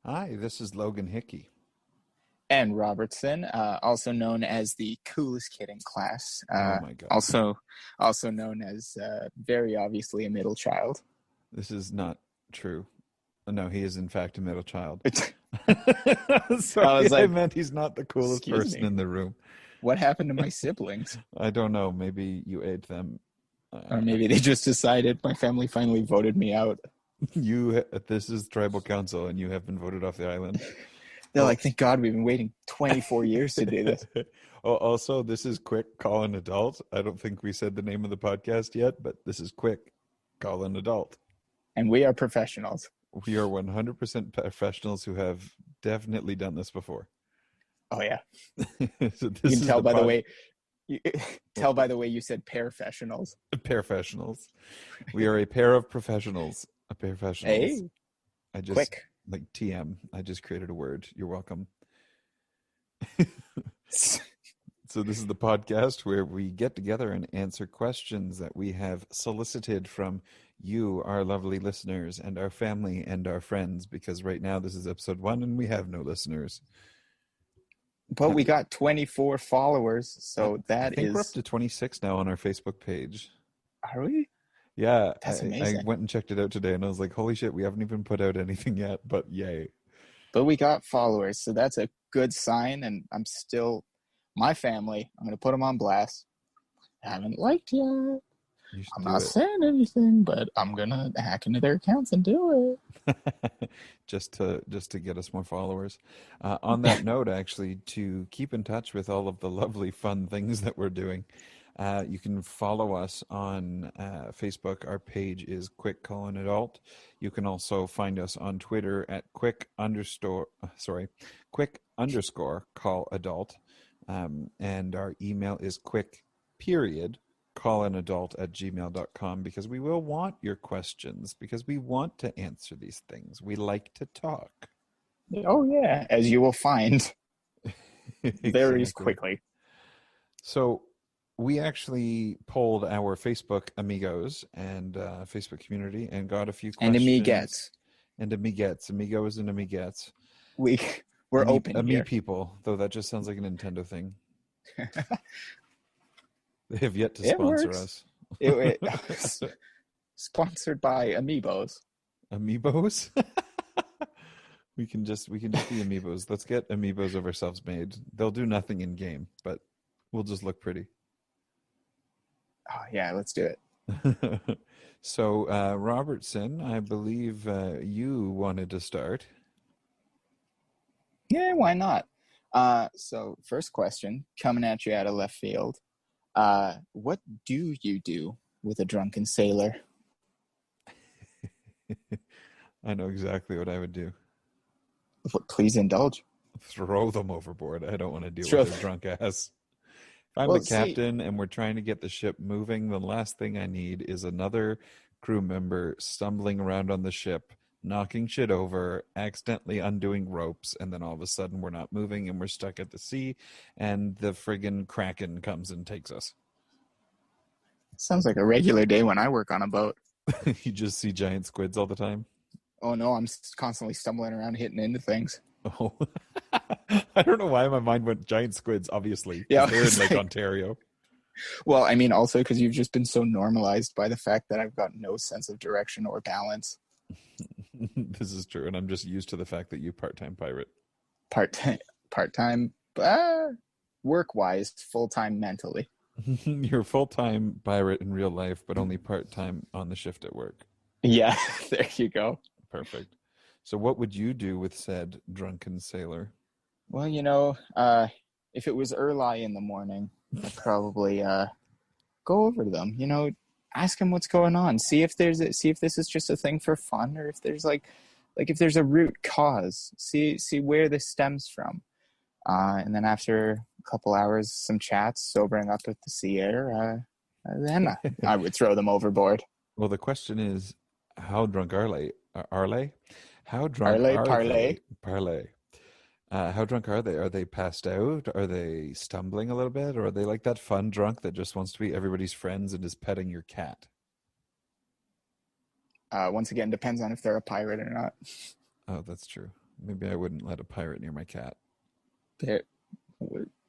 Hi, this is Logan Hickey. And Robertson, also known as the coolest kid in class, Oh my God. also known as very obviously a middle child. This is not true. No, he is in fact a middle child. I was Sorry, I like, meant he's not the coolest excuse person me, in the room. what happened to my siblings? I don't know. Maybe you ate them. Or maybe they just decided my family finally voted me out. This is tribal council, and you have been voted off the island. They're like, thank God we've been waiting 24 years to do this. Oh, also, this is Quick Call an Adult. I don't think we said the name of the podcast yet, but this is Quick Call an Adult. And we are professionals. We are 100% professionals who have definitely done this before. Oh yeah. So You can tell by the way you said professionals. Professionals. We are a pair of professionals. A pair of professionals. Hey, I just quick. like TM. I just created a word. You're welcome. So this is the podcast where we get together and answer questions that we have solicited from you, our lovely listeners, and our family and our friends, because right now this is episode 1 and we have no listeners. But we got 24 followers, so I think we're up to 26 now on our Facebook page. Are we? Yeah, That's amazing. I went and checked it out today and I was like, holy shit, we haven't even put out anything yet, but yay. But we got followers, so that's a good sign, and my family, I'm going to put them on blast. I haven't liked yet. I'm not saying anything, but I'm going to hack into their accounts and do it. just to get us more followers. On that note, actually, to keep in touch with all of the lovely fun things that we're doing, you can follow us on Facebook. Our page is Quick Call an Adult. You can also find us on Twitter at quick underscore call adult. And our email is quick.callanadult@gmail.com, because we will want your questions, because we want to answer these things. We like to talk. Oh yeah, as you will find very quickly. So we actually polled our Facebook amigos and Facebook community and got a few questions. And amiguettes. Amigos and amiguettes. We're open here. People, though that just sounds like a Nintendo thing. They have yet to sponsor us. Sponsored by Amiibos. Amiibos? We can just be Amiibos. Let's get Amiibos of ourselves made. They'll do nothing in game, but we'll just look pretty. Oh yeah, let's do it. So, Robertson, I believe you wanted to start. Yeah, why not? So first question, coming at you out of left field. What do you do with a drunken sailor? I know exactly what I would do. Please indulge. Throw them overboard. I don't want to deal with their drunk ass. If I'm the captain and we're trying to get the ship moving, the last thing I need is another crew member stumbling around on the ship, knocking shit over, accidentally undoing ropes, and then all of a sudden we're not moving and we're stuck at the sea and the friggin' Kraken comes and takes us. Sounds like a regular day when I work on a boat. You just see giant squids all the time? Oh no, I'm constantly stumbling around hitting into things. Oh. I don't know why my mind went giant squids, obviously. Yeah, they're in like Ontario. Well, I mean also because you've just been so normalized by the fact that I've got no sense of direction or balance. This is true, and I'm just used to the fact that you part-time pirate. Part-time, work-wise, full-time mentally. You're a full-time pirate in real life, but only part-time on the shift at work. Yeah, there you go. Perfect. So what would you do with said drunken sailor? Well, if it was early in the morning, I'd probably go over to them, ask them what's going on. See if this is just a thing for fun, or if there's like if there's a root cause. See where this stems from. And then after a couple hours, some chats, sobering up with the sea air, then I would throw them overboard. Well, the question is, how drunk are they? How drunk are they? Parlay. How drunk are they? Are they passed out? Are they stumbling a little bit? Or are they like that fun drunk that just wants to be everybody's friends and is petting your cat? Once again, depends on if they're a pirate or not. Oh, that's true. Maybe I wouldn't let a pirate near my cat. There,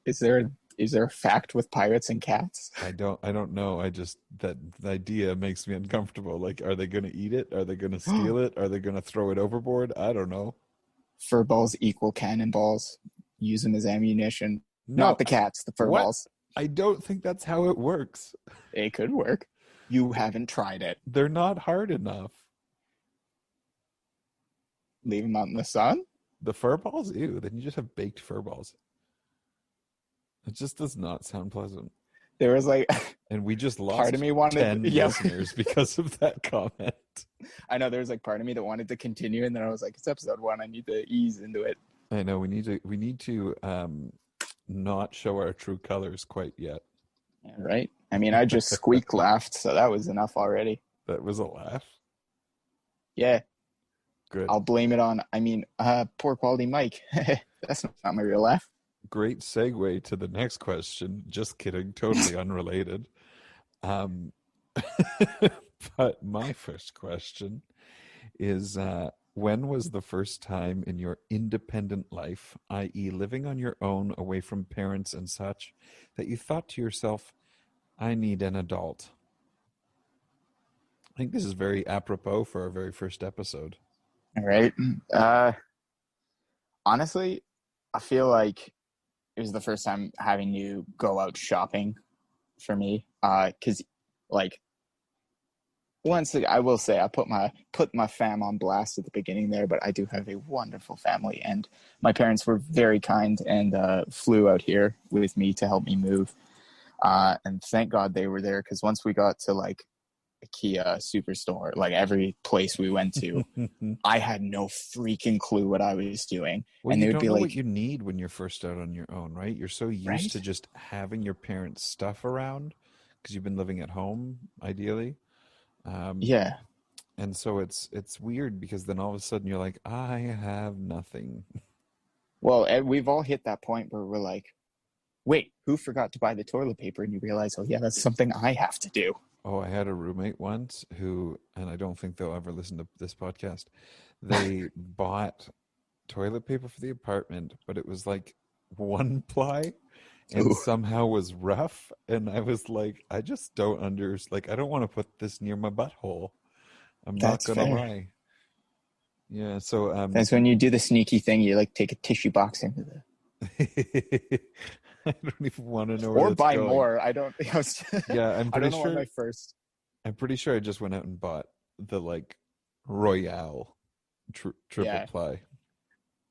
is there a fact with pirates and cats? I don't know. That the idea makes me uncomfortable. Like, are they going to eat it? Are they going to steal it? Are they going to throw it overboard? I don't know. Fur balls equal cannonballs. Use them as ammunition. No, Not the cats, the fur what? balls. I don't think that's how it works. It could work. You haven't tried it. They're not hard enough. Leave them out in the sun? The fur balls? Ew, then you just have baked fur balls. It just does not sound pleasant. There was like... And we just lost part of me wanted 10 listeners because of that comment. I know there was like part of me that wanted to continue, and then I was like, it's episode 1. I need to ease into it. I know we need to not show our true colors quite yet. Yeah, right? I mean, I just squeak laughed, so that was enough already. That was a laugh? Yeah. Good. I'll blame it on, poor quality mic. That's not my real laugh. Great segue to the next question. Just kidding. Totally unrelated. But my first question is, when was the first time in your independent life, i.e. living on your own away from parents and such, that you thought to yourself, I need an adult? I think this is very apropos for our very first episode. All right. Honestly, I feel like it was the first time having to go out shopping for me. Because, like, once I will say I put my fam on blast at the beginning there, but I do have a wonderful family, and my parents were very kind and flew out here with me to help me move. And thank God they were there, because once we got to like IKEA, Superstore, like every place we went to, I had no freaking clue what I was doing. Well, and you they would don't be know like, what you need when you're first out on your own, right? You're so used to just having your parents' stuff around because you've been living at home, ideally. yeah. And so it's weird because then all of a sudden you're like, I have nothing. Well, we've all hit that point where we're like, wait, who forgot to buy the toilet paper? And you realize, oh yeah, that's something I have to do. Oh, I had a roommate once who, and I don't think they'll ever listen to this podcast, they bought toilet paper for the apartment, but it was like 1 ply and somehow was rough. And I was like, I just don't I don't want to put this near my butthole. I'm not going to lie. Yeah, so... that's when you do the sneaky thing. You like take a tissue box into the... I don't even want to know where or buy going. more. I don't... Yeah, I'm pretty sure... my first... I'm pretty sure I just went out and bought the, like, Royale triple ply.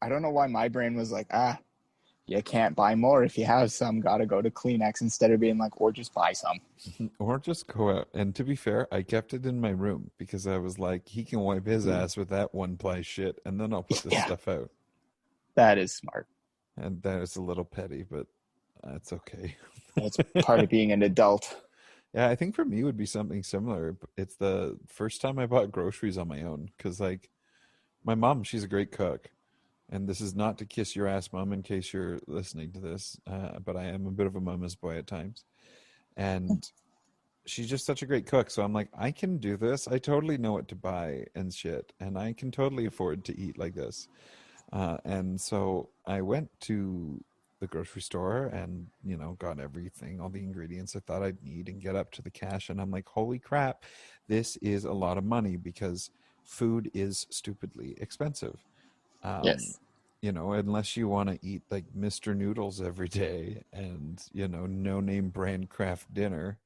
I don't know why my brain was like, you can't buy more. If you have some, gotta go to Kleenex, instead of being like, or just buy some. Or just go out. And to be fair, I kept it in my room because I was like, he can wipe his ass with that 1 ply shit, and then I'll put this stuff out. That is smart. And that is a little petty, but it's okay. That's part of being an adult. Yeah, I think for me it would be something similar. It's the first time I bought groceries on my own because, like, my mom, she's a great cook. And this is not to kiss your ass, Mom, in case you're listening to this, but I am a bit of a mama's boy at times. And she's just such a great cook. So I'm like, I can do this. I totally know what to buy and shit. And I can totally afford to eat like this. And so I went to the grocery store and, you know, got everything, all the ingredients I thought I'd need, and get up to the cash. And I'm like, holy crap, this is a lot of money because food is stupidly expensive. Yes. You know, unless you want to eat like Mr. Noodles every day and, you know, no name brand craft dinner,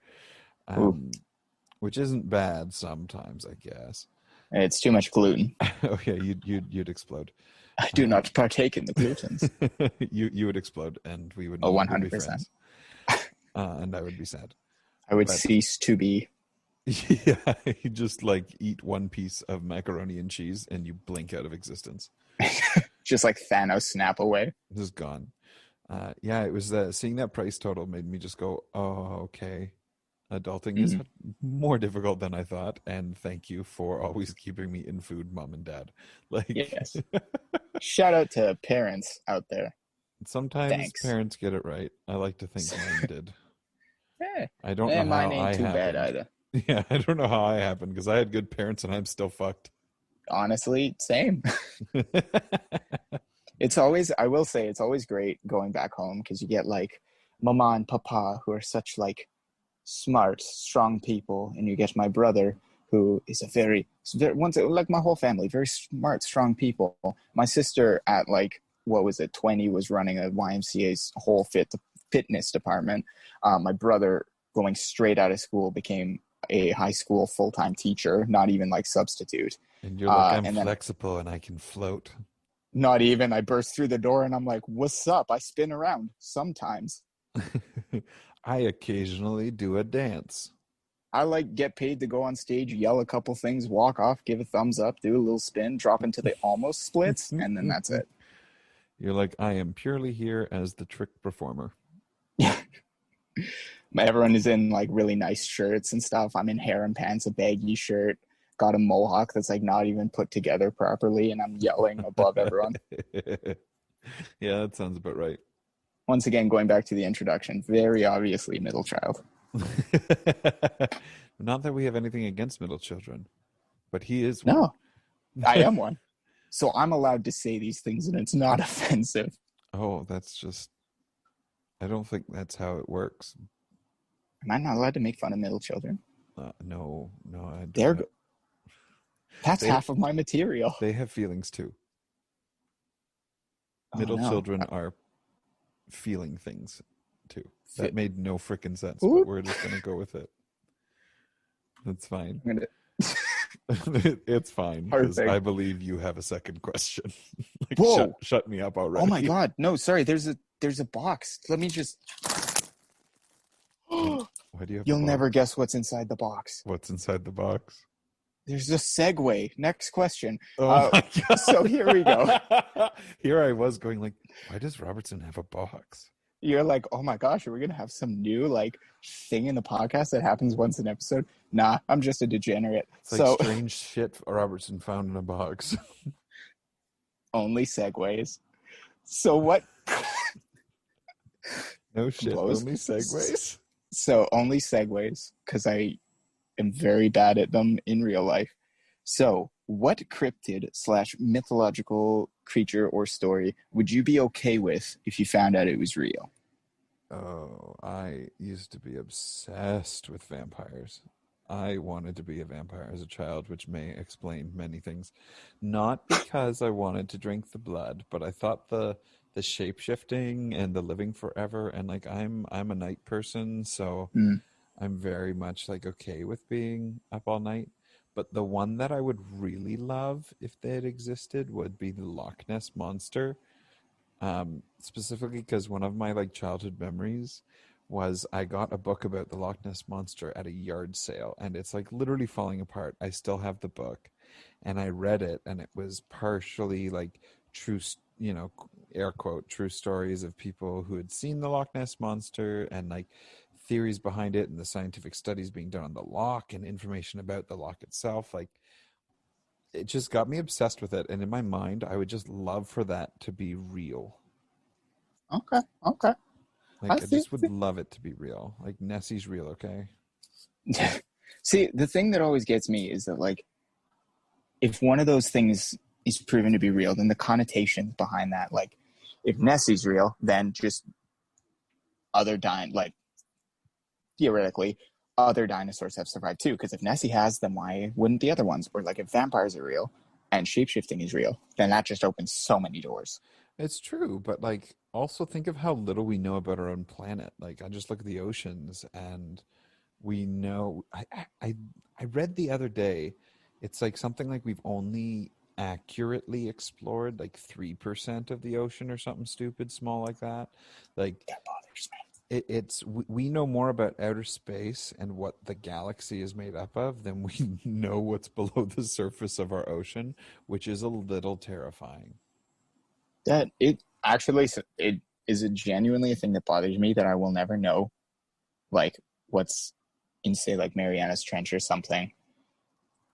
which isn't bad sometimes, I guess. It's too much gluten. Oh yeah, you'd explode. I do not partake in the glutens. you would explode, and we would 100%. And I would be sad. I would cease to be. Yeah, you just like eat 1 piece of macaroni and cheese, and you blink out of existence. Just like Thanos snap away. Just gone. Yeah, it was seeing that price total made me just go, oh, okay. Adulting is more difficult than I thought, and thank you for always keeping me in food, Mom and Dad. Like, yes. Shout out to parents out there. Sometimes parents get it right. I like to think mine did. I don't know how mine ain't I too happened. bad either. Yeah, I don't know how I happened because I had good parents and I'm still fucked. Honestly, same. I will say, it's always great going back home because you get like mama and papa who are such like smart, strong people, and you get my brother who is a very like my whole family, very smart, strong people. My sister at like what was it, 20, was running a YMCA's whole fitness department. My brother, going straight out of school, became a high school full-time teacher, not even like substitute. And you're like, I'm And then flexible and I can float. not even, I burst through the door and I'm like, what's up? I spin around sometimes. I occasionally do a dance. I like get paid to go on stage, yell a couple things, walk off, give a thumbs up, do a little spin, drop into the almost splits, and then that's it. You're like, I am purely here as the trick performer. Yeah. Everyone is in like really nice shirts and stuff. I'm in harem pants, a baggy shirt, got a mohawk that's like not even put together properly, and I'm yelling above everyone. Yeah, that sounds about right. Once again, going back to the introduction, very obviously middle child. Not that we have anything against middle children, but he is one. No, I am one. So I'm allowed to say these things and it's not offensive. Oh, that's just, I don't think that's how it works. Am I not allowed to make fun of middle children? No, I don't. That's half of my material. They have feelings too. Middle children are feeling things too. That made no freaking sense, but we're just going to go with it. That's fine. It's fine, because I believe you have a second question. Like, whoa! Shut me up already. Oh my god! No, sorry. There's a box. Let me just. Why do you have? You'll never guess what's inside the box. What's inside the box? There's a segue. Next question. Oh my god! So here we go. Here I was going like, why does Robertson have a box? You're like, oh my gosh, are we gonna have some new like thing in the podcast that happens once an episode? Nah, I'm just a degenerate. It's like strange shit Robertson found in a box. Only segues. So what? No shit. Only segues. So only segues, because I am very bad at them in real life. So what cryptid / mythological creature or story would you be okay with if you found out it was real? Oh, I used to be obsessed with vampires. I wanted to be a vampire as a child, which may explain many things. Not because I wanted to drink the blood, but I thought the shape-shifting and the living forever, and like I'm a night person, so I'm very much like okay with being up all night. But the one that I would really love if they had existed would be the Loch Ness Monster. Specifically because one of my like childhood memories was I got a book about the Loch Ness Monster at a yard sale, and it's like literally falling apart. I still have the book, and I read it, and it was partially like true, air quote, true stories of people who had seen the Loch Ness Monster, and like theories behind it, and the scientific studies being done on the loch, and information about the loch itself. Like, it just got me obsessed with it, and in my mind I would just love for that to be real. Okay Like, I just would love it to be real. Like, Nessie's real, okay? See, the thing that always gets me is that, like, if one of those things is proven to be real, then the connotations behind that, like, if Nessie's real, then just theoretically, other dinosaurs have survived too. Because if Nessie has, then why wouldn't the other ones? Or, like, if vampires are real and shapeshifting is real, then that just opens so many doors. It's true, but like also think of how little we know about our own planet. Like, I just look at the oceans, and we know. I read the other day, it's like something like we've only accurately explored like 3% of the ocean or something stupid small like that. Like, that bothers me. We know more about outer space and what the galaxy is made up of than we know what's below the surface of our ocean, which is a little terrifying. That it is genuinely a thing that bothers me, that I will never know, like, what's in, say, like Mariana's Trench or something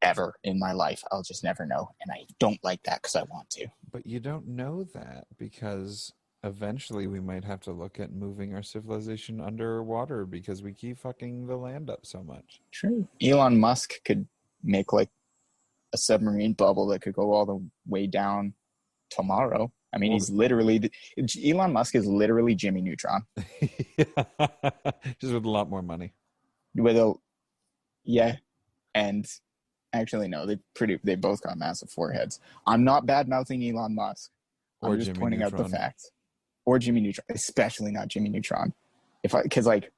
ever in my life. I'll just never know, and I don't like that because I want to. But you don't know that because eventually we might have to look at moving our civilization underwater because we keep fucking the land up so much. True. Elon Musk could make like a submarine bubble that could go all the way down tomorrow. I mean, Well, he's literally Elon Musk is literally Jimmy Neutron just with a lot more money. with a yeah, and actually no, they both got massive foreheads. I'm not bad mouthing Elon Musk. Or I'm just Jimmy pointing out the Neutron. facts. Or Jimmy Neutron, especially not Jimmy Neutron. Because like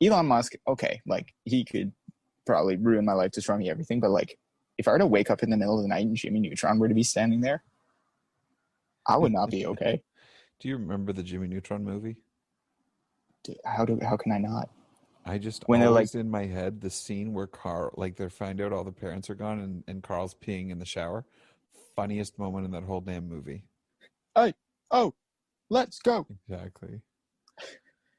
Elon Musk, okay, like he could probably ruin my life, destroy me, everything. But like, if I were to wake up in the middle of the night and Jimmy Neutron were to be standing there, I would not be okay. Do you remember the Jimmy Neutron movie? Dude, how can I not? I just When they're like, always in my head the scene where Carl, like they find out all the parents are gone and Carl's peeing in the shower. Funniest moment in that whole damn movie. hey, oh, let's go. Exactly.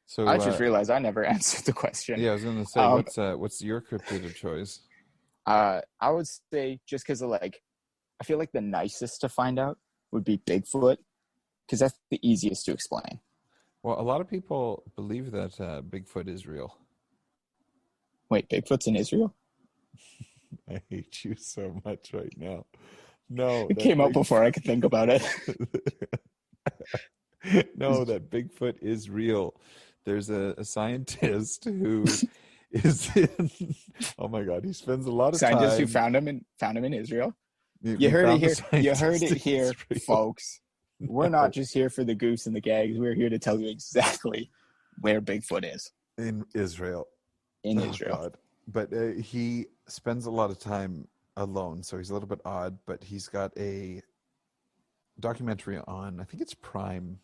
So I just realized I never answered the question. yeah, I was gonna say, what's your cryptid of choice? I would say just because of like, I feel like the nicest to find out would be Bigfoot, because that's the easiest to explain. Well, a lot of people believe that Bigfoot is real. Wait, Bigfoot's in Israel? I hate you so much right now. No, It that came out before I could think about it. No, that Bigfoot is real. There's a scientist who is in, oh my God, he spends a lot of Scientists who time. found him in Israel. We You heard it found the here. You heard scientist it in here, Israel. folks. We're No, not just here for the goose and the gags. We're here to tell you exactly where Bigfoot is in Israel. in Oh Israel. God. But he spends a lot of time alone, so he's a little bit odd, but he's got a documentary on, I think it's Prime.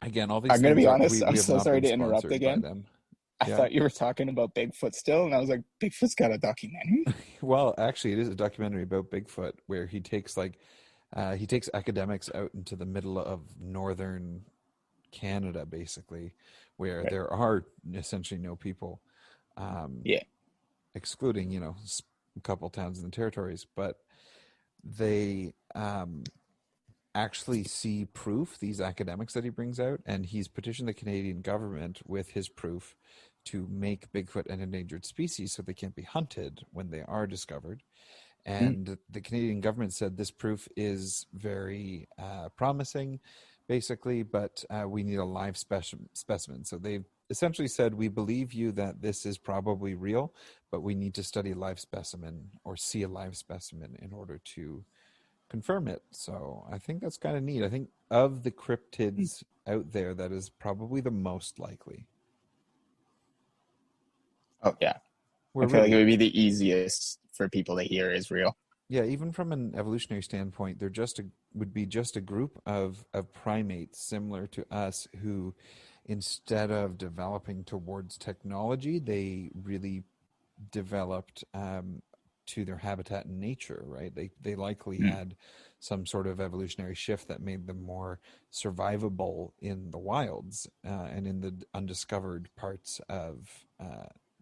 Again, all these I'm gonna things be are honest. I'm we have so not sorry been to interrupt sponsored by again. them. I Yeah. thought you were talking about Bigfoot still, and I was like, Bigfoot's got a documentary. Well, actually, it is a documentary about Bigfoot where he takes academics out into the middle of northern Canada, basically, where Right. there are essentially no people, Yeah. excluding a couple towns in the territories, but they actually see proof, these academics that he brings out, and he's petitioned the Canadian government with his proof to make Bigfoot an endangered species so they can't be hunted when they are discovered. Mm. And the Canadian government said this proof is very promising, basically, but we need a live specimen. So they've essentially said, we believe you that this is probably real, but we need to study a live specimen or see a live specimen in order to confirm it. So I think that's kind of neat. I think of the cryptids out there, that is probably the most likely. Oh yeah. We're I feel like it really, would be the easiest for people to hear is real. yeah, even from an evolutionary standpoint, they're would be just a group of primates similar to us who, instead of developing towards technology, they really developed to their habitat in nature, right? They likely Mm. had some sort of evolutionary shift that made them more survivable in the wilds and in the undiscovered parts of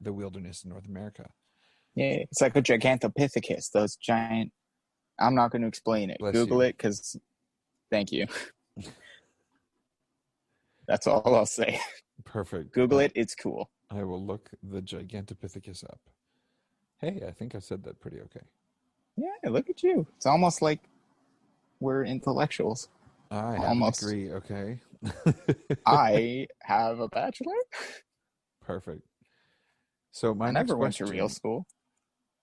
the wilderness in North America. Yeah, it's like a Gigantopithecus. Those giant. I'm not going to explain it. Bless Google you. it, because thank you. That's all I'll say. Perfect. Google it. It's cool. I will look the Gigantopithecus up. Hey, I think I said that pretty okay. Yeah, look at you. It's almost like we're intellectuals. I have a Almost. degree, okay. I have a bachelor. Perfect. So my I next never went to real question, school.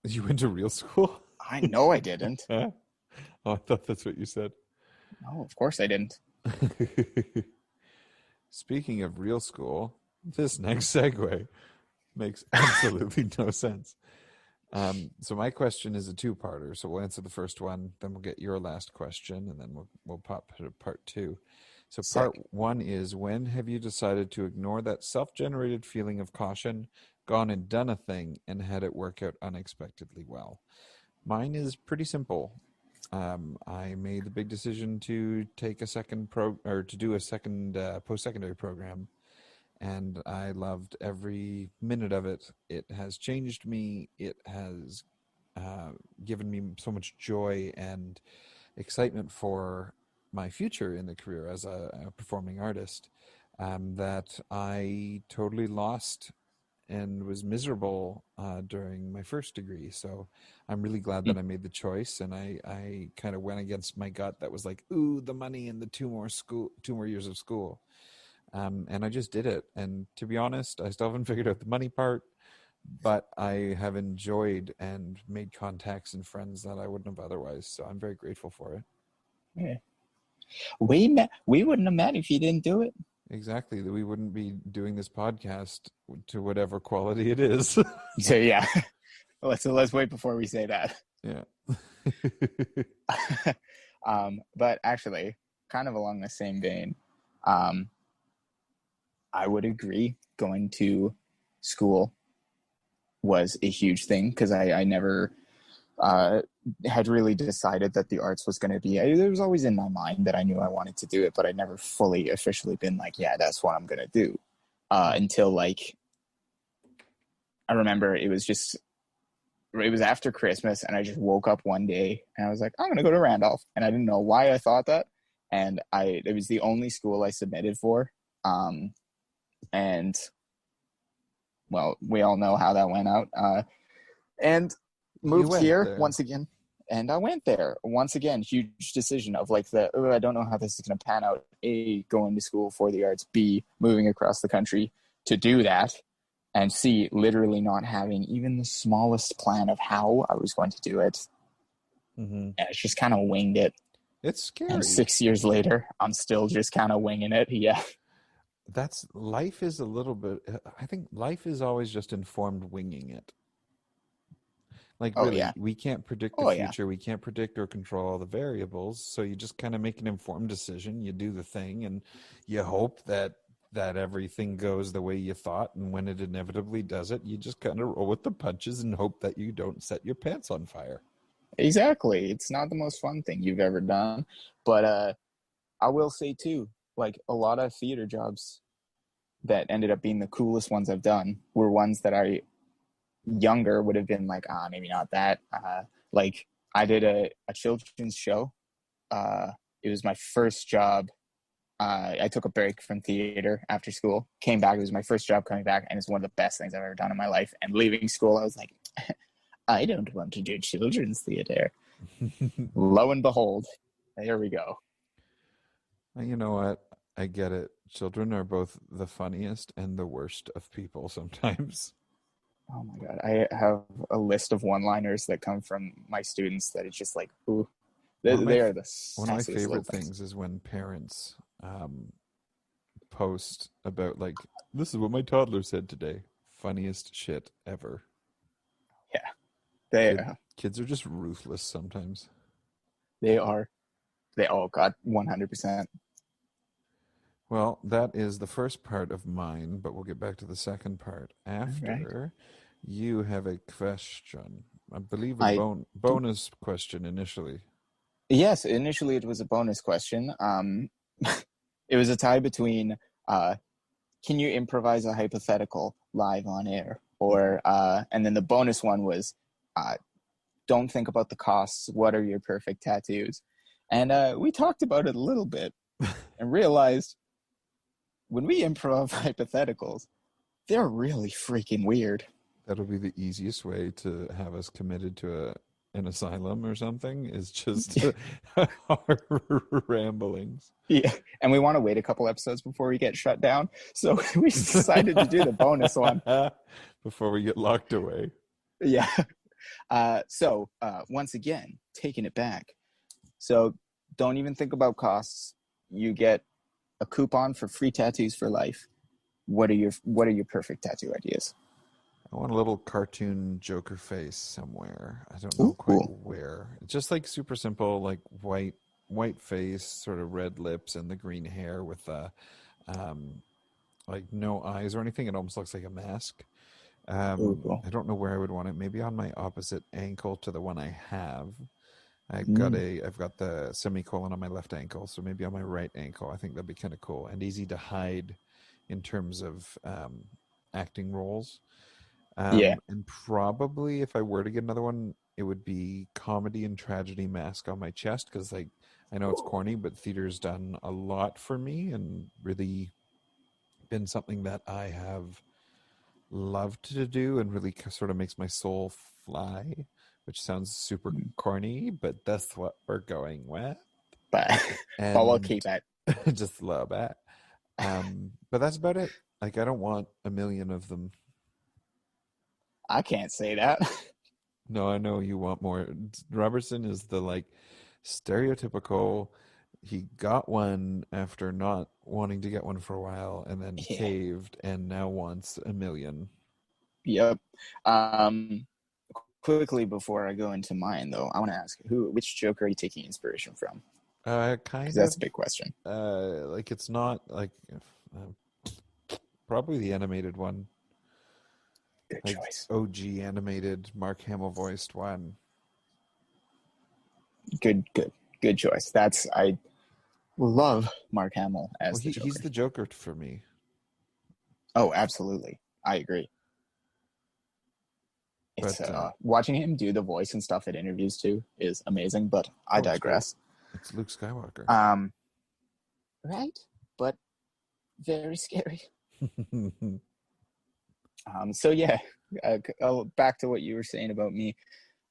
you went to real school? I know I didn't. Oh, I thought that's what you said. No, of course I didn't. Speaking of real school, this next segue makes absolutely no sense. So my question is a two-parter. So we'll answer the first one, then we'll get your last question, and then we'll pop to part two. So part Sick. one is, when have you decided to ignore that self-generated feeling of caution, gone and done a thing, and had it work out unexpectedly well? Mine is pretty simple. I made the big decision to take a to do a second post-secondary program, and I loved every minute of it. It has changed me. It has given me so much joy and excitement for my future in the career as a performing artist, that I totally lost and was miserable during my first degree. So I'm really glad that I made the choice, and I kind of went against my gut that was like, ooh, the money and the 2 more years of school. And I just did it. And to be honest, I still haven't figured out the money part, but I have enjoyed and made contacts and friends that I wouldn't have otherwise. So I'm very grateful for it. Yeah. We wouldn't have met if you didn't do it. Exactly. We wouldn't be doing this podcast to whatever quality it is. So yeah, let's wait before we say that. Yeah. But actually, kind of along the same vein, I would agree going to school was a huge thing because I never had really decided that the arts was going to be. It was always in my mind that I knew I wanted to do it, but I'd never fully officially been like, yeah, that's what I'm going to do. Until like, I remember it was after Christmas, and I just woke up one day and I was like, I'm going to go to Randolph. And I didn't know why I thought that. And it was the only school I submitted for. And well, we all know how that went out. And moved here there once again. And I went there once again. Huge decision of like I don't know how this is going to pan out. A, going to school for the arts. B, moving across the country to do that. And C, literally not having even the smallest plan of how I was going to do it. Mm-hmm. And it's just kind of winged it. It's scary. And 6 years later, I'm still just kind of winging it. Yeah. Life is a little bit, I think life is always just informed winging it. Like, really, we can't predict the future. We can't predict or control all the variables. So you just kind of make an informed decision. You do the thing, and you hope that everything goes the way you thought. And when it inevitably does it, you just kind of roll with the punches and hope that you don't set your pants on fire. Exactly. It's not the most fun thing you've ever done. But I will say, too, like a lot of theater jobs that ended up being the coolest ones I've done were ones that I younger would have been like, maybe not that. Like I did a children's show. It was my first job. I took a break from theater after school, came back. It was my first job coming back, and it's one of the best things I've ever done in my life. And leaving school, I was like, I don't want to do children's theater. Lo and behold, there we go. You know what? I get it. Children are both the funniest and the worst of people sometimes. Oh my God. I have a list of one-liners that come from my students that it's just like, ooh, they are the one of my favorite things is when parents post about like, this is what my toddler said today. Funniest shit ever. Yeah. Kids are just ruthless sometimes. They are. God, 100%. Well, that is the first part of mine, but we'll get back to the second part after. You have a question. I believe a bonus question initially. Yes, initially it was a bonus question. It was a tie between can you improvise a hypothetical live on air? Or and then the bonus one was don't think about the costs. What are your perfect tattoos? And we talked about it a little bit and realized when we improv hypotheticals, they're really freaking weird. That'll be the easiest way to have us committed to an asylum or something, is just our ramblings. Yeah, and we want to wait a couple episodes before we get shut down, so we decided to do the bonus one before we get locked away. Yeah. So once again, taking it back. So don't even think about costs. You get a coupon for free tattoos for life. What are your perfect tattoo ideas? I want a little cartoon Joker face somewhere. I don't know quite where. It's just like super simple, like white face, sort of red lips, and the green hair with like no eyes or anything. It almost looks like a mask. Cool. I don't know where I would want it. Maybe on my opposite ankle to the one I have. I've got the semicolon on my left ankle, so maybe on my right ankle. I think that'd be kind of cool and easy to hide in terms of acting roles. And probably if I were to get another one, it would be comedy and tragedy mask on my chest, because like I know it's corny, but theater's done a lot for me and really been something that I have love to do and really sort of makes my soul fly, which sounds super corny, but that's what we're going with. But but we'll And keep it. just love it. But that's about it. Like, I don't want a million of them. I can't say that. No, I know you want more. Robertson is the like stereotypical. He got one after not wanting to get one for a while and then Yeah. caved and now wants a million. Yep. Quickly before I go into mine, though, I want to ask which joke are you taking inspiration from? Because Kind that's of. a big question. Like it's not like probably the animated one, Good like choice. OG animated Mark Hamill voiced one. Good choice. I love Mark Hamill Well, as the Joker. he's the Joker for me. Oh, absolutely. I agree. It's But watching him do the voice and stuff at interviews too is amazing, but I digress. It's Luke Skywalker. Right? But very scary. So yeah, back to what you were saying about me.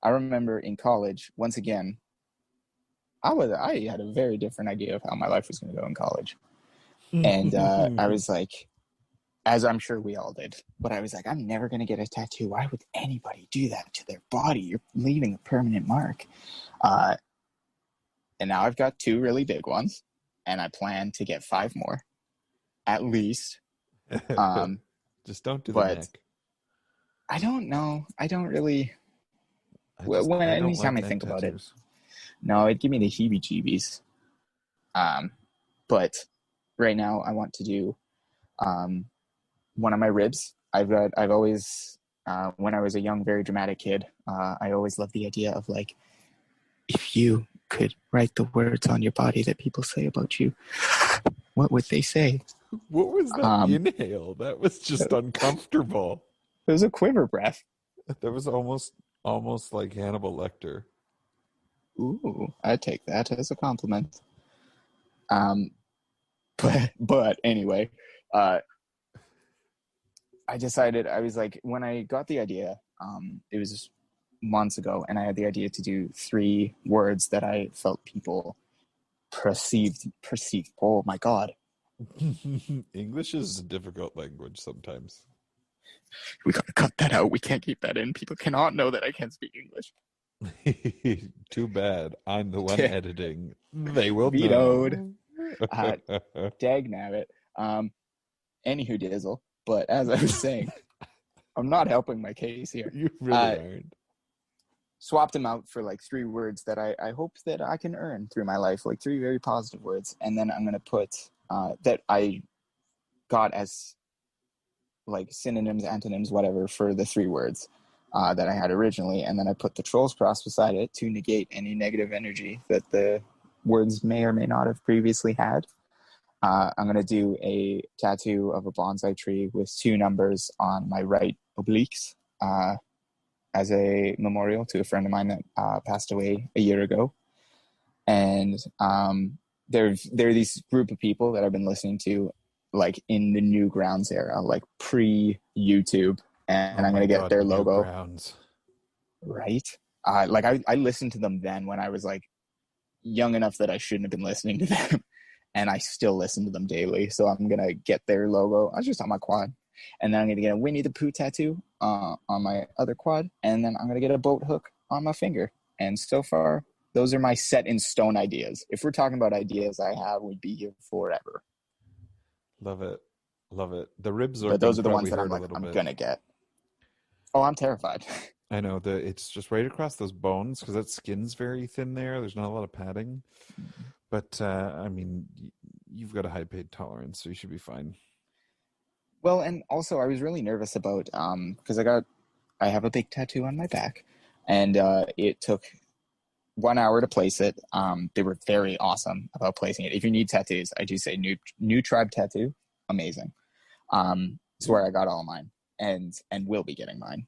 I remember in college, once again, I had a very different idea of how my life was going to go in college. And I was like, as I'm sure we all did, but I was like, I'm never going to get a tattoo. Why would anybody do that to their body? You're leaving a permanent mark. And now I've got 2 really big ones, and I plan to get 5 more, at least. Just don't do the But neck. I don't know. I don't really. I don't Anytime like I neck think about it, tattoos. no, it'd give me the heebie-jeebies. But right now I want to do one of my ribs. I've always, when I was a young, very dramatic kid, I always loved the idea of like, if you could write the words on your body that people say about you, what would they say? What was that inhale? That was just uncomfortable. It was a quiver breath. That was almost like Hannibal Lecter. Ooh, I'd take that as a compliment. But anyway, I decided, I was like, when I got the idea, it was months ago, and I had the idea to do 3 words that I felt people perceived. Oh my God. English is a difficult language sometimes. We gotta cut that out. We can't keep that in. People cannot know that I can't speak English. Too bad. I'm the one editing. They will Vetoed. know. Dag nabbit. Anywho dizzle. But as I was saying, I'm not helping my case here. You really aren't. Swapped them out for like 3 words that I hope that I can earn through my life, like 3 very positive words. And then I'm going to put that I got as like synonyms, antonyms, whatever, for the 3 words that I had originally. And then I put the Trolls Cross beside it to negate any negative energy that the words may or may not have previously had. I'm going to do a tattoo of a bonsai tree with 2 numbers on my right obliques as a memorial to a friend of mine that passed away a year ago. And there are these group of people that I've been listening to like in the Newgrounds era, like pre-YouTube, and I'm going to get their logo. Newgrounds. Right? Like I listened to them then when I was like young enough that I shouldn't have been listening to them. And I still listen to them daily. So I'm going to get their logo. I was just on my quad. And then I'm going to get a Winnie the Pooh tattoo on my other quad. And then I'm going to get a boat hook on my finger. And so far, those are my set in stone ideas. If we're talking about ideas I have, we'd be here forever. Love it. Love it. The ribs are, but those are the ones that I'm going to get. Oh, I'm terrified. I know that it's just right across those bones because that skin's very thin there. There's not a lot of padding. But, I mean, you've got a high pain tolerance, so you should be fine. Well, and also I was really nervous about, because I have a big tattoo on my back, and it took 1 hour to place it. They were very awesome about placing it. If you need tattoos, I do say new Tribe Tattoo, amazing. It's where I got all mine, and will be getting mine.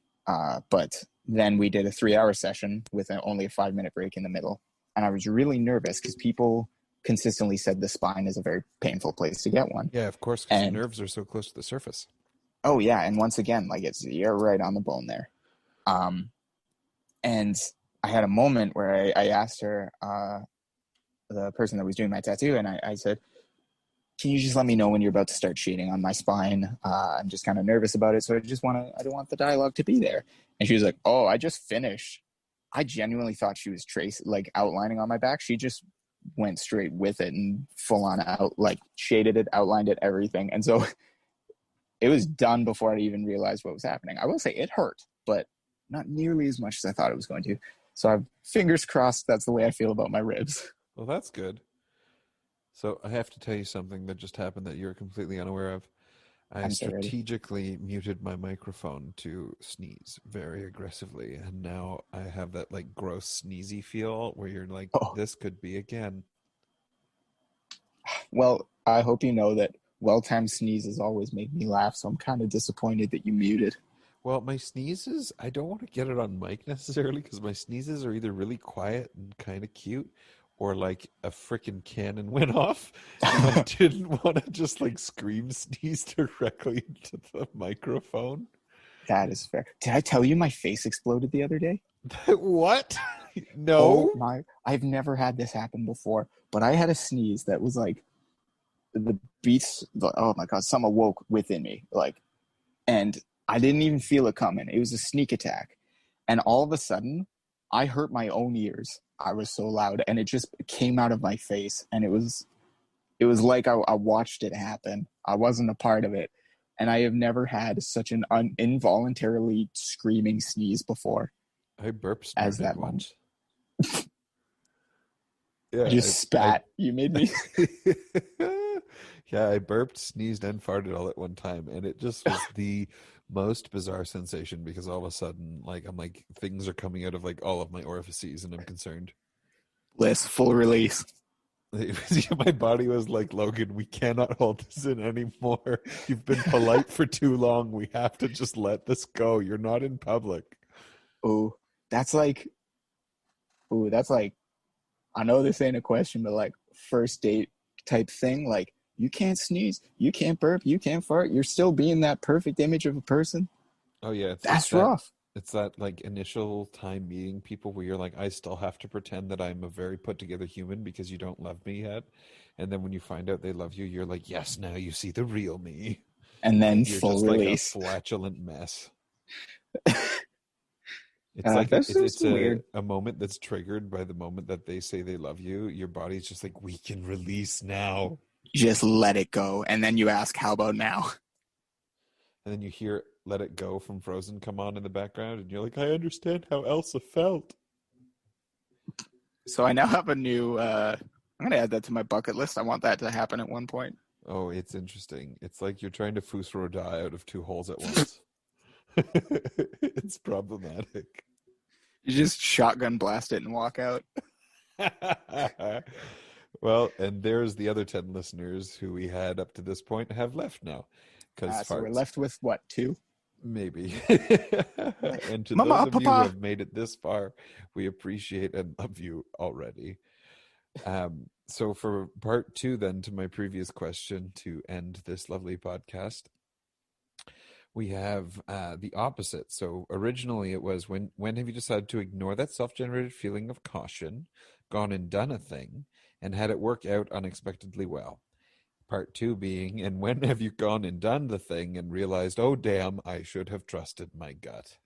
But then we did a 3-hour session with only a 5-minute break in the middle. And I was really nervous because people consistently said the spine is a very painful place to get one. Yeah, of course, because the nerves are so close to the surface. Oh yeah, and once again, like you're right on the bone there. Um, and I had a moment where I asked her, the person that was doing my tattoo, and I said, "Can you just let me know when you're about to start shading on my spine? I'm just kind of nervous about it, so I don't want the dialogue to be there." And she was like, "Oh, I just finished." I genuinely thought she was like outlining on my back. She just went straight with it and full on out, like shaded it, outlined it, everything. And so it was done before I even realized what was happening. I will say it hurt, but not nearly as much as I thought it was going to. So I've fingers crossed that's the way I feel about my ribs. Well, that's good. So I have to tell you something that just happened that you're completely unaware of. I I'm so ready. strategically muted my microphone to sneeze very aggressively, and now I have that like gross sneezy feel where you're like, Oh, this could be again. well, I hope you know that well-timed sneezes always make me laugh, so I'm kind of disappointed that you muted. Well, my sneezes, I don't want to get it on mic necessarily because my sneezes are either really quiet and kind of cute or like a freaking cannon went off. And I didn't want to just like scream sneeze directly into the microphone. That is fair. Did I tell you my face exploded the other day? What? Oh No? my, I've never had this happen before, but I had a sneeze that was like the beats, oh my God, some awoke within me. Like, and I didn't even feel it coming. It was a sneak attack. And all of a sudden, I hurt my own ears. I was so loud and it just came out of my face. And it was like I watched it happen. I wasn't a part of it. And I have never had such an involuntarily screaming sneeze before I burp as snorted that moment. once. I Yeah, just spat. You made me. yeah, I burped, sneezed, and farted all at one time, and it just was the most bizarre sensation because all of a sudden, like I'm like things are coming out of like all of my orifices, and I'm concerned. Bliss, full release. My body was like, Logan, we cannot hold this in anymore. You've been polite for too long. We have to just let this go. You're not in public. Oh, that's like, that's like, I know this ain't a question, but like first date type thing. Like, you can't sneeze, you can't burp, you can't fart. You're still being that perfect image of a person. Oh yeah, That's rough. it's that like initial time meeting people where you're like, I still have to pretend that I'm a very put together human because you don't love me yet. And then when you find out they love you, you're like, yes, now you see the real me. And then And you're full just like a release. flatulent mess. It's like That's so, it's so weird. a moment that's triggered by the moment that they say they love you. Your body's just like, we can release now. Just let it go. And then you ask, how about now? And then you hear Let It Go from Frozen come on in the background, and you're like, I understand how Elsa felt. So I now have a new, I'm going to add that to my bucket list. I want that to happen at one point. Oh, it's interesting. It's like you're trying to Fusro die out of two holes at once. It's problematic. You just shotgun blast it and walk out. Well, and there's the other 10 listeners who we had up to this point have left now because So we're farts. left with what, two? Maybe. Like, And to those Mama, of you who Papa. have made it this far, we appreciate and love you already. So for part two, then, to my previous question to end this lovely podcast, we have the opposite. So originally it was when have you decided to ignore that self-generated feeling of caution, gone and done a thing, and had it work out unexpectedly well? Part two being, and when have you gone and done the thing and realized, oh damn, I should have trusted my gut?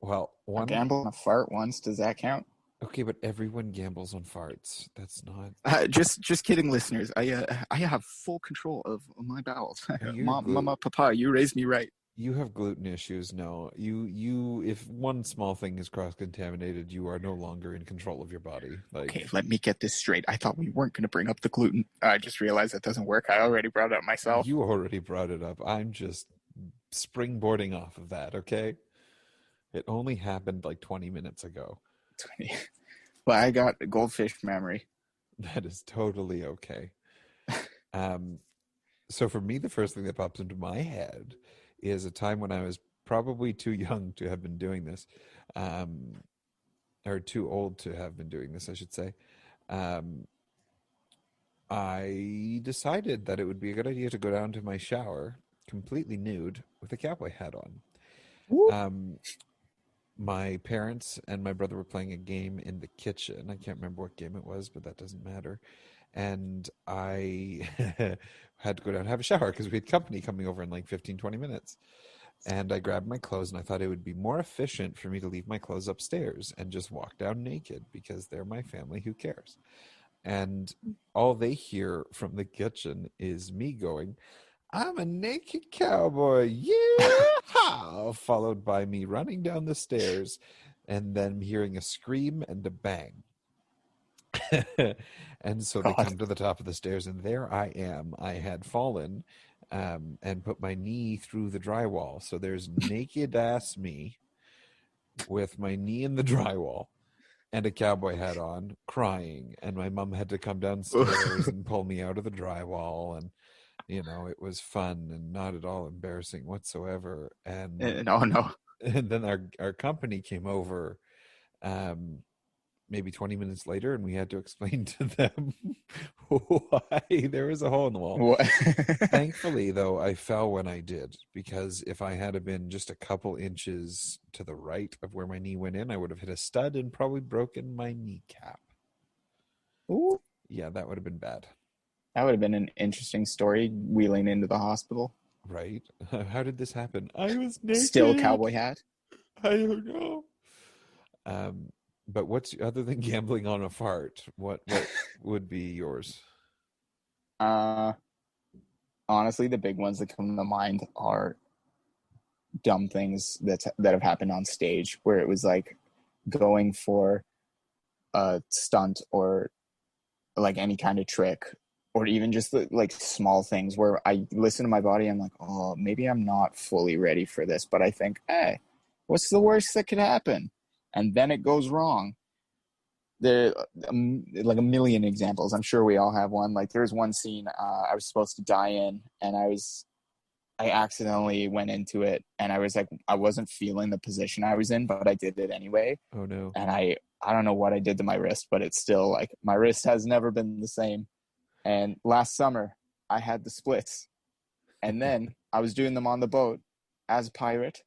Well, I one, gambled on a fart once. Does that count? okay, but everyone gambles on farts. That's not. Just kidding, listeners. I have full control of my bowels. You're Mama, Papa, you raised me right. you have gluten issues. No, you if one small thing is cross contaminated, you are no longer in control of your body. Okay, Like, let me get this straight. I thought we weren't going to bring up the gluten. I just realized that doesn't work. I already brought it up myself. you already brought it up. I'm just springboarding off of that, okay? It only happened like 20 minutes ago. But I got goldfish memory. That is totally okay. Um, so for me, the first thing that pops into my head is a time when I was probably too young to have been doing this, um, or too old to have been doing this, I should say. Um, I decided that it would be a good idea to go down to my shower completely nude with a cowboy hat on. Whoop. My parents and my brother were playing a game in the kitchen. I can't remember what game it was, but that doesn't matter. And I had to go down and have a shower because we had company coming over in like 15, 20 minutes. And I grabbed my clothes, and I thought it would be more efficient for me to leave my clothes upstairs and just walk down naked because they're my family. Who cares? And all they hear from the kitchen is me going, "I'm a naked cowboy, yeah!" Followed by me running down the stairs and then hearing a scream and a bang. And so they God. come to the top of the stairs, and there I am. I had fallen and put my knee through the drywall. So there's naked ass me with my knee in the drywall and a cowboy hat on, crying. And my mom had to come downstairs and pull me out of the drywall. And it was fun and not at all embarrassing whatsoever. And No. and then our company came over maybe 20 minutes later, and we had to explain to them why there was a hole in the wall. What? Thankfully, though, I fell when I did, because if I had been just a couple inches to the right of where my knee went in, I would have hit a stud and probably broken my kneecap. Ooh. Yeah, that would have been bad. That would have been an interesting story, wheeling into the hospital. Right? How did this happen? I was naked. Still cowboy hat? I don't know. But what's, other than gambling on a fart, what would be yours? Honestly, the big ones that come to mind are dumb things that have happened on stage, where it was like going for a stunt or like any kind of trick, or even just like small things where I listen to my body. I'm like, oh, maybe I'm not fully ready for this, but I think, hey, what's the worst that could happen? And then it goes wrong. There like a million examples. I'm sure we all have one. Like there's one scene I was supposed to die in, and I accidentally went into it, and I was like, I wasn't feeling the position I was in, but I did it anyway. Oh no. And I don't know what I did to my wrist, but it's still like, my wrist has never been the same. And last summer I had the splits, and then I was doing them on the boat as a pirate.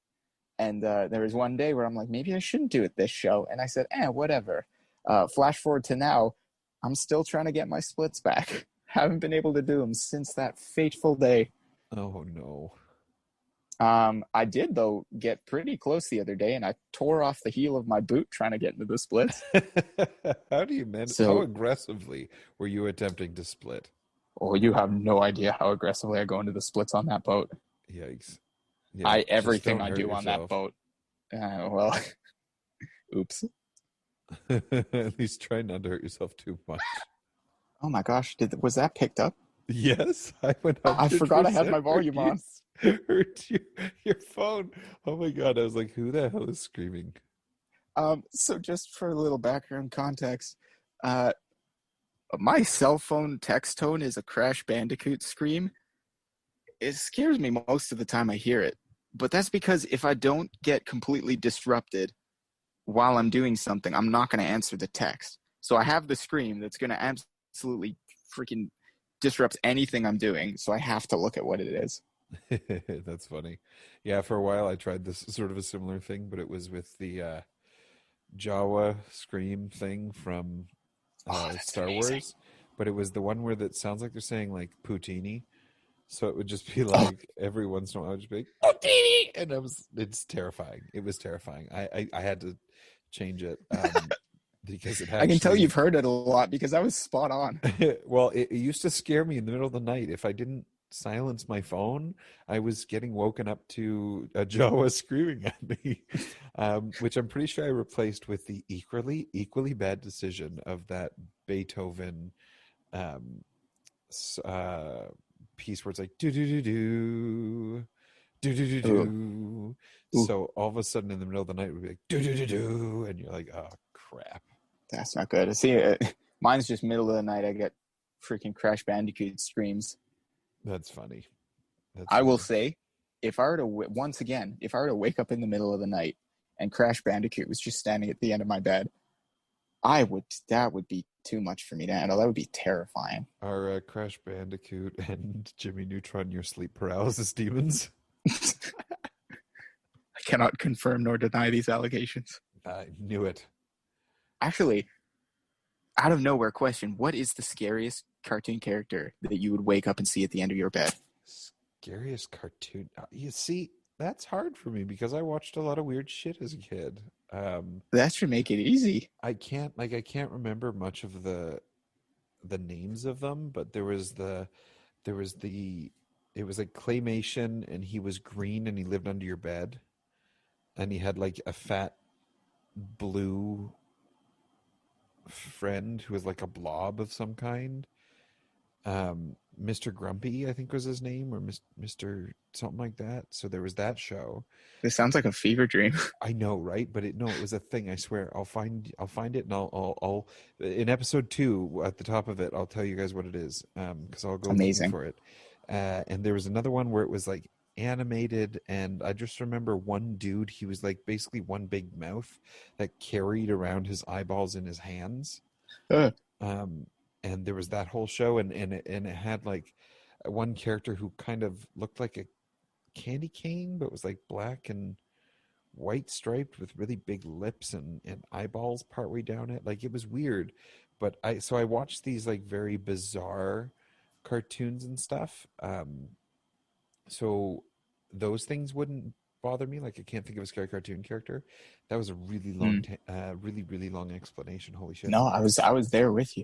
And there was one day where I'm like, maybe I shouldn't do it this show. And I said, whatever. Flash forward to now, I'm still trying to get my splits back. Haven't been able to do them since that fateful day. Oh no. I did, though, get pretty close the other day, and I tore off the heel of my boot trying to get into the splits. How do you manage? How aggressively were you attempting to split? Oh, you have no idea how aggressively I go into the splits on that boat. Yikes. Yeah, everything I do on that boat. Well, oops. At least try not to hurt yourself too much. Oh my gosh, was that picked up? Yes, I went. I forgot I had my volume on. Hurt your phone. Oh my god, I was like, who the hell is screaming? So just for a little background context, my cell phone text tone is a Crash Bandicoot scream. It scares me most of the time I hear it, but that's because if I don't get completely disrupted while I'm doing something, I'm not going to answer the text. So I have the scream that's going to absolutely freaking disrupt anything I'm doing, so I have to look at what it is. That's funny. Yeah, for a while I tried this sort of a similar thing, but it was with the Jawa scream thing from Star Wars. But it was the one where that sounds like they're saying like Poutini. So it would just be like every once in a while I would just be like, Poutini! And it's terrifying. It was terrifying. I had to change it because it actually, I can tell you've heard it a lot because I was spot on. Well, it used to scare me in the middle of the night. If I didn't silence my phone, I was getting woken up to a Jawa screaming at me, which I'm pretty sure I replaced with the equally bad decision of that Beethoven piece where it's like do do do do do do do do. So all of a sudden in the middle of the night we'd be like do do do do, and you're like, oh crap, that's not good. See, mine's just middle of the night. I get freaking Crash Bandicoot screams. That's funny. I will say, if I were to wake up in the middle of the night and Crash Bandicoot was just standing at the end of my bed, That would be too much for me to handle. That would be terrifying. Are Crash Bandicoot and Jimmy Neutron your sleep paralysis demons? I cannot confirm nor deny these allegations. I knew it. Actually, out of nowhere question, what is the scariest cartoon character that you would wake up and see at the end of your bed? Scariest cartoon. You see, that's hard for me because I watched a lot of weird shit as a kid. That should make it easy. I can't remember much of the names of them, but it was like claymation, and he was green and he lived under your bed, and he had like a fat blue friend who was like a blob of some kind. Mr. Grumpy, I think was his name, or Mr. something like that. So there was that show. This sounds like a fever dream. I know, right? But it was a thing. I swear, I'll find it, and I'll in episode 2 at the top of it, I'll tell you guys what it is. Because I'll go looking for it. And there was another one where it was like animated, and I just remember one dude. He was like basically one big mouth that carried around his eyeballs in his hands. And there was that whole show, and it had like one character who kind of looked like a candy cane, but was like black and white striped with really big lips and eyeballs partway down it. Like, it was weird. But I watched these like very bizarre cartoons and stuff. So those things wouldn't bother me. Like, I can't think of a scary cartoon character. That was a really long, really long explanation. Holy shit! No, I was there with you.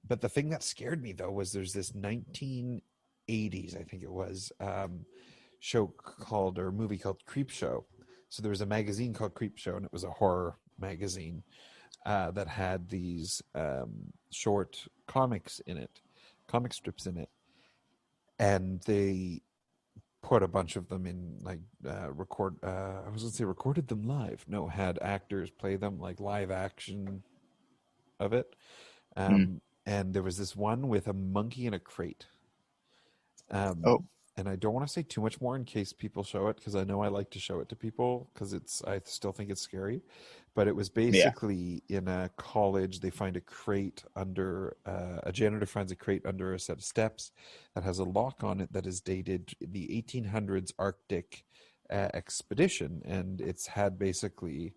But the thing that scared me though was there's this 1980s, I think it was, movie called Creepshow. So there was a magazine called Creepshow, and it was a horror magazine that had these short comic strips in it, and they put a bunch of them in like recorded them live. No, had actors play them like live action of it. And there was this one with a monkey in a crate. And I don't want to say too much more in case people show it, because I know I like to show it to people because I still think it's scary. But it was basically in a college. They find a crate under a janitor finds a crate under a set of steps that has a lock on it that is dated the 1800s Arctic expedition, and it's had basically,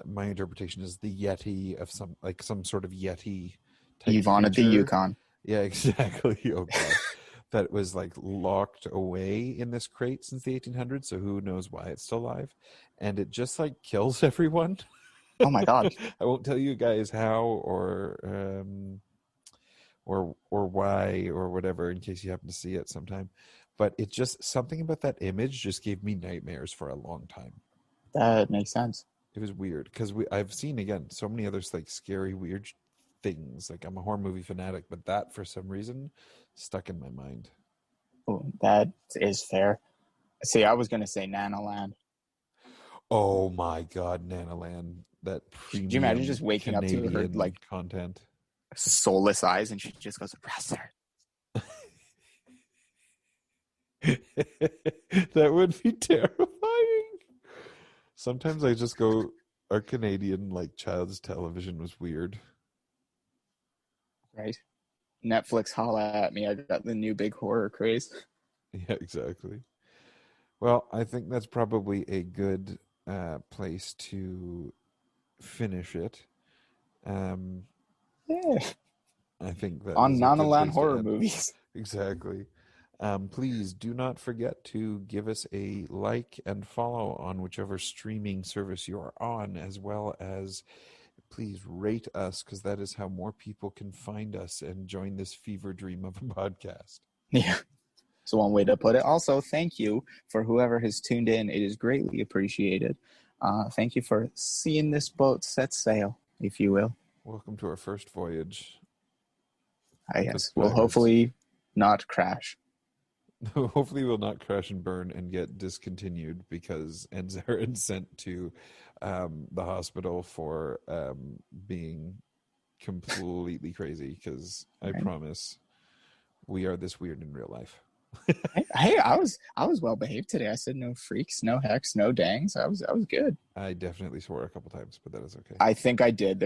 my interpretation is the Yeti of some sort of Yeti type Yvonne at the Yukon. Yeah, exactly. Oh god. That was like locked away in this crate since the 1800s, so who knows why it's still alive. And it just like kills everyone. Oh my god. I won't tell you guys how or why or whatever, in case you happen to see it sometime. But it just, something about that image just gave me nightmares for a long time. That makes sense. It was weird because I've seen, again, so many others like scary, weird things. Like, I'm a horror movie fanatic, but that for some reason stuck in my mind. Oh, that is fair. See, I was going to say Nanoland. Oh my god, Nanoland. That premium. Could you imagine just waking Canadian up to her like content, soulless eyes, and she just goes, "Russell." That would be terrifying. Sometimes I just go, our Canadian like child's television was weird. Right. Netflix, holla at me. I got the new big horror craze. Yeah, exactly. Well, I think that's probably a good place to finish it. Yeah. I think that on is a good Nanoland place to horror end. movies. Exactly. Please do not forget to give us a like and follow on whichever streaming service you are on, as well as please rate us, because that is how more people can find us and join this fever dream of a podcast. Yeah. So one way to put it. Also, thank you for whoever has tuned in. It is greatly appreciated. Thank you for seeing this boat set sail, if you will. Welcome to our first voyage. Yes, we'll hopefully not crash. Hopefully we'll not crash and burn and get discontinued because and sent to the hospital for being completely crazy, because I promise we are this weird in real life. Hey, I was well behaved today. I said no freaks, no hex, no dangs. I was good. I definitely swore a couple times, but that is okay. I think I did.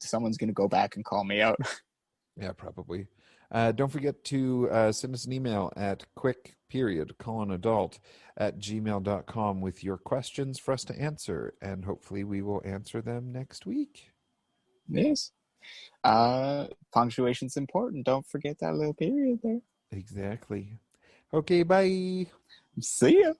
Someone's gonna go back and call me out. Yeah, probably. Don't forget to send us an email at quick.colonadult@gmail.com with your questions for us to answer, and hopefully we will answer them next week. Yes. Punctuation's important. Don't forget that little period there. Exactly. Okay, bye. See ya.